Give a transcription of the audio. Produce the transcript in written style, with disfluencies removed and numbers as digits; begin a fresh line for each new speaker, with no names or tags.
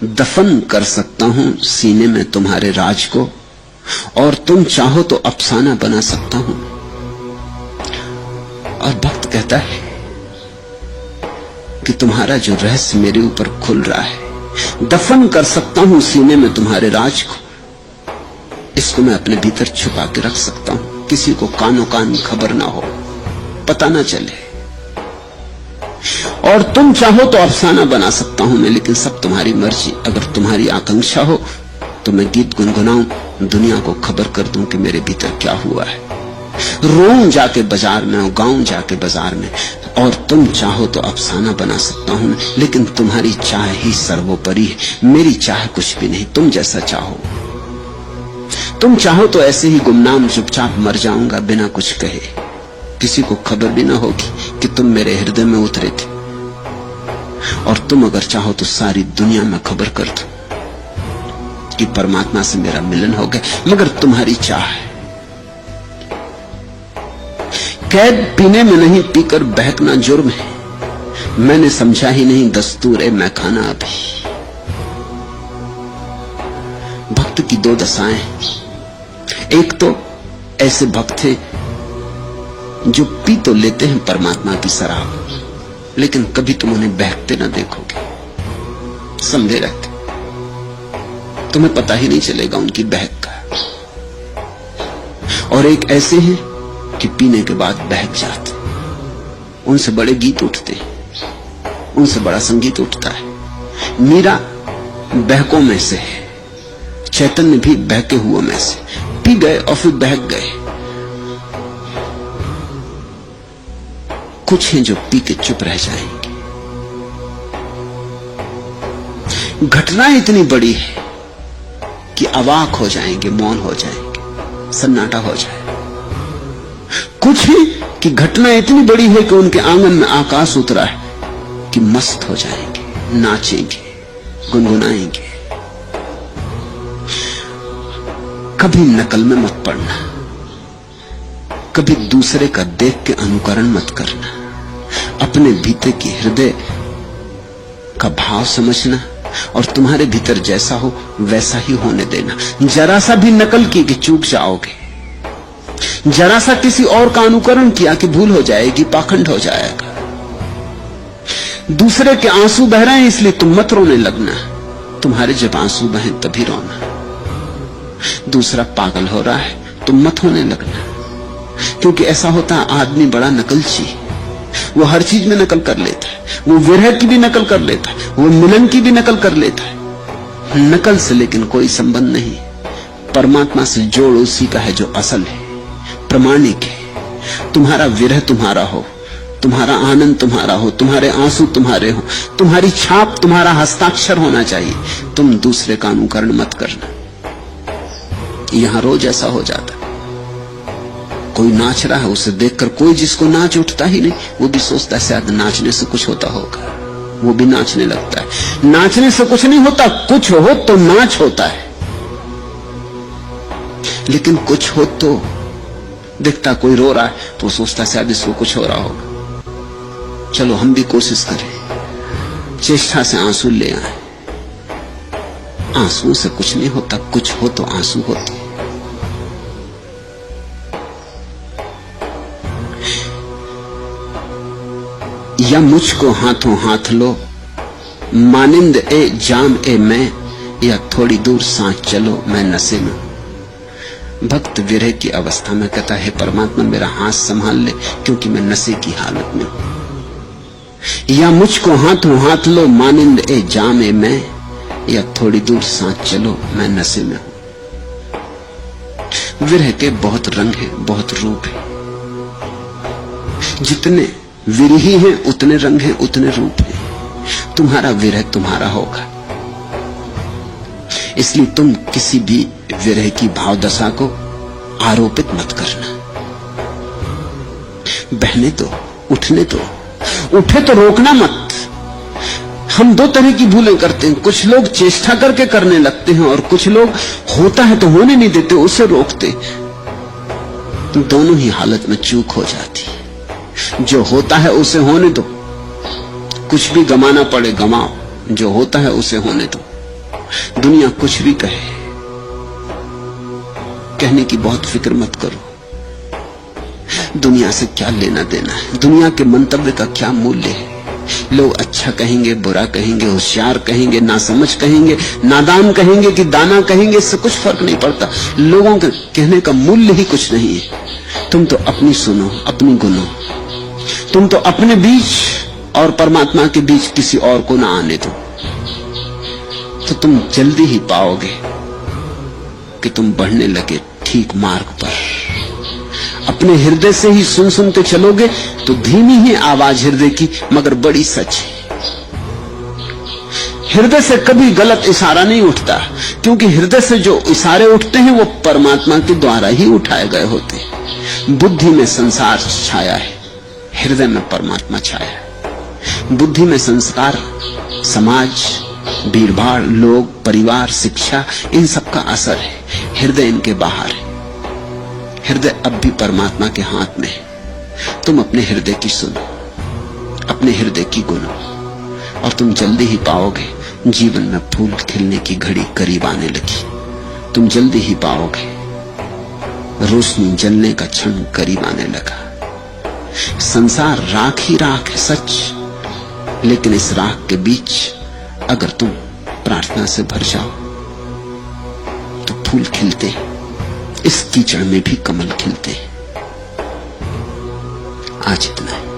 दफन कर सकता हूं सीने में तुम्हारे राज को, और तुम चाहो तो अफसाना बना सकता हूं। और भक्त कहता है कि तुम्हारा जो रहस्य मेरे ऊपर खुल रहा है, दफन कर सकता हूं सीने में तुम्हारे राज को, इसको मैं अपने भीतर छुपा के रख सकता हूं, किसी को कानो कान खबर ना हो, पता ना चले। और तुम चाहो तो अफसाना बना सकता हूं मैं, लेकिन सब तुम्हारी मर्जी। अगर तुम्हारी आकांक्षा हो तो मैं गीत गुनगुनाऊं, दुनिया को खबर कर दूं कि मेरे भीतर क्या हुआ है, रोऊं जाके बाजार में और गाऊं जाके बाजार में। और तुम चाहो तो अफसाना बना सकता हूं, लेकिन तुम्हारी चाह ही सर्वोपरि है, मेरी चाह कुछ भी नहीं। तुम जैसा चाहो, तुम चाहो तो ऐसे ही गुमनाम चुपचाप मर जाऊंगा बिना कुछ कहे, किसी को खबर भी ना होगी कि तुम मेरे हृदय में उतरे थे। और तुम अगर चाहो तो सारी दुनिया में खबर कर दो कि परमात्मा से मेरा मिलन हो गया, मगर तुम्हारी चाह है। कैद पीने में नहीं, पीकर बहकना जुर्म है, मैंने समझा ही नहीं दस्तूर ए मैं खाना अभी। भक्त की दो दशाएं, एक तो ऐसे भक्त थे जो पी तो लेते हैं परमात्मा की शराब, लेकिन कभी तुम उन्हें बहकते ना देखोगे, समझे रहते, तुम्हें पता ही नहीं चलेगा उनकी बहक का। और एक ऐसे हैं कि पीने के बाद बहक जाते, उनसे बड़े गीत उठते, उनसे बड़ा संगीत उठता है। मीरा बहकों में से है, चैतन्य भी बहके हुए में से, पी गए और फिर बहक गए। कुछ हैं जो पी के चुप रह जाएंगे। घटना इतनी बड़ी है कि अवाक हो जाएंगे, मौन हो जाएंगे, सन्नाटा हो जाए। कुछ है कि घटना इतनी बड़ी है कि उनके आंगन में आकाश उतरा है कि मस्त हो जाएंगे, नाचेंगे, गुनगुनाएंगे। कभी नकल में मत पड़ना, कभी दूसरे का देख के अनुकरण मत करना, अपने भीतर की हृदय का भाव समझना और तुम्हारे भीतर जैसा हो वैसा ही होने देना। जरा सा भी नकल की कि चूक जाओगे, जरा सा किसी और का अनुकरण किया कि भूल हो जाएगी, पाखंड हो जाएगा। दूसरे के आंसू बह रहे हैं इसलिए तुम मत रोने लगना, तुम्हारे जब आंसू बहें तभी रोना। दूसरा पागल हो रहा है तुम मत होने लगना, क्योंकि ऐसा होता है आदमी बड़ा नकलची, वो हर चीज में नकल कर लेता है, वो विरह की भी नकल कर लेता है, वो मिलन की भी नकल कर लेता है। नकल से लेकिन कोई संबंध नहीं, परमात्मा से जोड़ उसी का है जो असल है, प्रमाणिक है। तुम्हारा विरह तुम्हारा हो, तुम्हारा आनंद तुम्हारा हो, तुम्हारे आंसू तुम्हारे हो, तुम्हारी छाप, तुम्हारा हस्ताक्षर होना चाहिए। तुम दूसरे का अनुकरण मत करना। यहां रोज ऐसा हो जाता है, कोई नाच रहा है, उसे देखकर कोई जिसको नाच उठता ही नहीं, वो भी सोचता है शायद नाचने से कुछ होता होगा, वो भी नाचने लगता है। नाचने से कुछ नहीं होता, कुछ हो तो नाच होता है। लेकिन कुछ हो तो दिखता कोई रो रहा है तो सोचता शायद इसको कुछ हो रहा होगा, चलो हम भी कोशिश करें, चेष्टा से आंसू ले आए। आंसू से कुछ नहीं होता, कुछ हो तो आंसू होते। या मुझको हाथों हाथ लो, मानिंद ए जाम ए मैं, या थोड़ी दूर सांस चलो मैं नशे में। भक्त विरह की अवस्था में कहता है परमात्मा मेरा हाथ संभाल ले, क्योंकि मैं नशे की हालत में हूं। या मुझको हाथों हाथ लो, मानिंद ए जाम ए मैं, या थोड़ी दूर सांस चलो मैं नशे में हूं। विरह के बहुत रंग हैं, बहुत रूप हैं। जितने विरही हैं उतने रंग हैं, उतने रूप हैं। तुम्हारा विरह तुम्हारा होगा, इसलिए तुम किसी भी विरह की भाव दशा को आरोपित मत करना। बहने दो, उठने दो, उठे तो रोकना मत। हम दो तरह की भूलें करते हैं, कुछ लोग चेष्टा करके करने लगते हैं और कुछ लोग होता है तो होने नहीं देते, उसे रोकते। तो दोनों ही हालत में चूक हो जाती है। जो होता है उसे होने दो, कुछ भी गमाना पड़े गमाओ, जो होता है उसे होने दो। दुनिया कुछ भी कहे, कहने की बहुत फिक्र मत करो। दुनिया से क्या लेना देना है, दुनिया के मंतव्य का क्या मूल्य है। लोग अच्छा कहेंगे, बुरा कहेंगे, होशियार कहेंगे, नासमझ कहेंगे, नादान कहेंगे कि दाना कहेंगे, इससे कुछ फर्क नहीं पड़ता। लोगों के कहने का मूल्य ही कुछ नहीं है। तुम तो अपनी सुनो, अपनी गुनो। तुम तो अपने बीच और परमात्मा के बीच किसी और को ना आने दो, तो तुम जल्दी ही पाओगे कि तुम बढ़ने लगे ठीक मार्ग पर। अपने हृदय से ही सुन सुनते चलोगे तो धीमी ही आवाज हृदय की, मगर बड़ी सच है। हृदय से कभी गलत इशारा नहीं उठता, क्योंकि हृदय से जो इशारे उठते हैं वो परमात्मा के द्वारा ही उठाए गए होते हैं। बुद्धि में संसार छाया है, हृदय में परमात्मा छाया है। बुद्धि में संस्कार, समाज, भीड़भाड़, लोग, परिवार, शिक्षा, इन सब का असर है। हृदय इनके बाहर है। हृदय अब भी परमात्मा के हाथ में है। तुम अपने हृदय की सुनो, अपने हृदय की गुनो, और तुम जल्दी ही पाओगे जीवन में फूल खिलने की घड़ी करीब आने लगी। तुम जल्दी ही पाओगे रोशनी जलने का क्षण करीब आने लगा। संसार राख ही राख है, सच, लेकिन इस राख के बीच अगर तुम प्रार्थना से भर जाओ तो फूल खिलते। इस कीचड़ में भी कमल खिलते। आज इतना है।